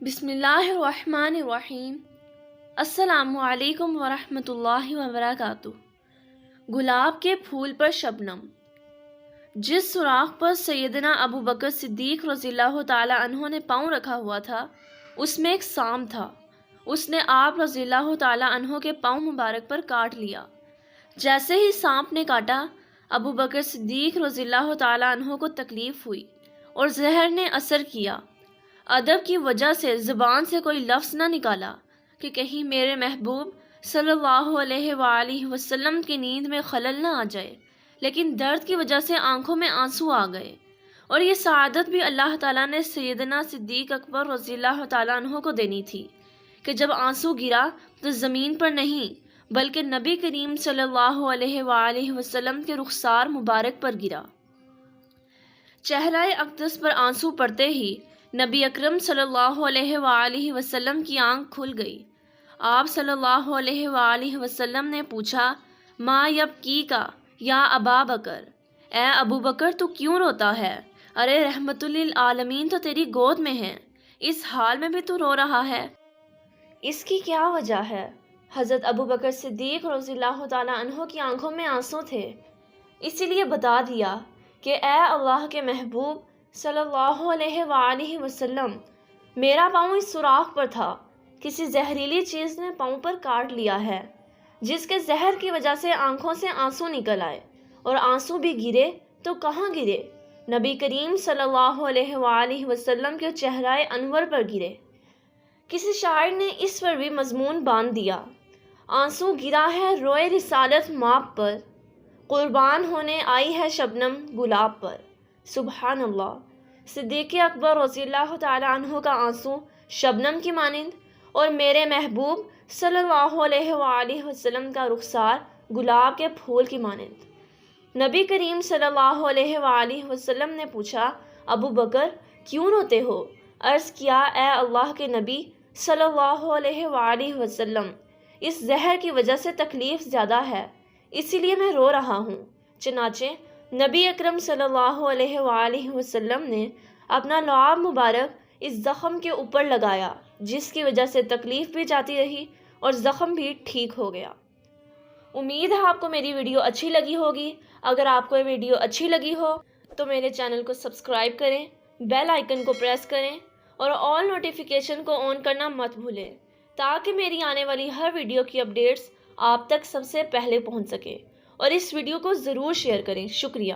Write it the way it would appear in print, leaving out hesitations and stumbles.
بسم اللہ الرحمن الرحیم۔ السلام علیکم ورحمۃ اللہ وبرکاتہ۔ گلاب کے پھول پر شبنم۔ جس سوراخ پر سیدنا ابو بکر صدیق رضی اللہ تعالی عنہ نے پاؤں رکھا ہوا تھا، اس میں ایک سانپ تھا۔ اس نے آپ رضی اللہ تعالی عنہ کے پاؤں مبارک پر کاٹ لیا۔ جیسے ہی سانپ نے کاٹا، ابو بکر صدیق رضی اللہ تعالی عنہ کو تکلیف ہوئی اور زہر نے اثر کیا۔ ادب کی وجہ سے زبان سے کوئی لفظ نہ نکالا کہ کہیں میرے محبوب صلی اللہ علیہ وآلہ وسلم کی نیند میں خلل نہ آ جائے، لیکن درد کی وجہ سے آنکھوں میں آنسو آ گئے۔ اور یہ سعادت بھی اللہ تعالیٰ نے سیدنا صدیق اکبر رضی اللہ تعالیٰ عنہ کو دینی تھی کہ جب آنسو گرا تو زمین پر نہیں بلکہ نبی کریم صلی اللہ علیہ وآلہ وسلم کے رخسار مبارک پر گرا۔ چہرہ اقدس پر آنسو پڑتے ہی نبی اکرم صلی اللہ علیہ وآلہ وسلم کی آنکھ کھل گئی۔ آپ صلی اللہ علیہ وآلہ وسلم نے پوچھا، ما یبکیکا یا ابا بکر، اے ابو بکر تو کیوں روتا ہے؟ ارے رحمت للعالمین تو تیری گود میں ہے، اس حال میں بھی تو رو رہا ہے، اس کی کیا وجہ ہے؟ حضرت ابو بکر صدیق رضی اللہ تعالیٰ عنہ کی آنکھوں میں آنسو تھے، اسی لیے بتا دیا کہ اے اللہ کے محبوب صلی اللہ علیہ وآلہ وسلم، میرا پاؤں اس سوراخ پر تھا، کسی زہریلی چیز نے پاؤں پر کاٹ لیا ہے، جس کے زہر کی وجہ سے آنکھوں سے آنسو نکل آئے، اور آنسو بھی گرے تو کہاں گرے؟ نبی کریم صلی اللہ علیہ وآلہ وسلم کے چہرہ انور پر گرے۔ کسی شاعر نے اس پر بھی مضمون باندھ دیا، آنسو گرا ہے روئے رسالت ماپ پر، قربان ہونے آئی ہے شبنم گلاب پر۔ سبحان اللہ۔ صدیق اکبر رضی اللہ تعالیٰ عنہ کا آنسو شبنم کی مانند اور میرے محبوب صلی اللہ علیہ وآلہ وسلم کا رخسار گلاب کے پھول کی مانند۔ نبی کریم صلی اللہ علیہ وآلہ وسلم نے پوچھا، ابو بکر کیوں روتے ہو؟ عرض کیا، اے اللہ کے نبی صلی اللہ علیہ وآلہ وسلم، اس زہر کی وجہ سے تکلیف زیادہ ہے، اسی لیے میں رو رہا ہوں۔ چنانچہ نبی اکرم صلی اللہ علیہ وآلہ وسلم نے اپنا لعاب مبارک اس زخم کے اوپر لگایا، جس کی وجہ سے تکلیف بھی جاتی رہی اور زخم بھی ٹھیک ہو گیا۔ امید ہے آپ کو میری ویڈیو اچھی لگی ہوگی۔ اگر آپ کو یہ ویڈیو اچھی لگی ہو تو میرے چینل کو سبسکرائب کریں، بیل آئیکن کو پریس کریں اور آل نوٹیفیکیشن کو آن کرنا مت بھولیں، تاکہ میری آنے والی ہر ویڈیو کی اپڈیٹس آپ تک سب سے پہلے پہنچ سکے۔ اور اس ویڈیو کو ضرور شیئر کریں۔ شکریہ۔